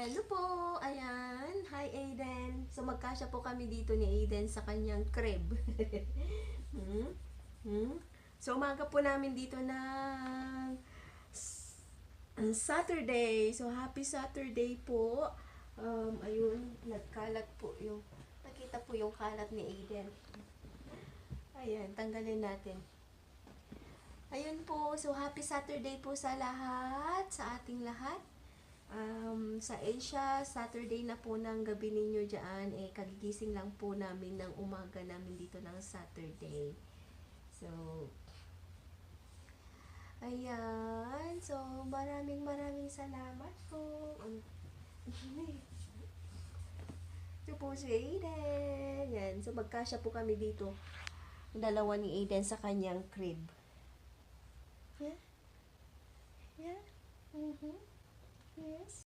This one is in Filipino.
Hello po! Ayan. Hi, Aiden. So, magkasya po kami dito ni Aiden sa kanyang crib. hmm? Hmm? So, umaga po namin dito ng Saturday. So, happy Saturday po. Ayun, nagkalat po yung, nakita po yung kalat ni Aiden. Ayan, tanggalin natin. Ayun po, so happy Saturday po sa lahat, sa ating lahat. Sa Asia, Saturday na po ng gabi ninyo dyan, kagigising lang po namin ng umaga namin dito ng Saturday. So, ayan. So, maraming salamat po. Ito po si Aiden. Yan. So, magkasya po kami dito. Dalawa ni Aiden sa kanyang crib. Yeah? Yeah? Mm-hmm. Yes.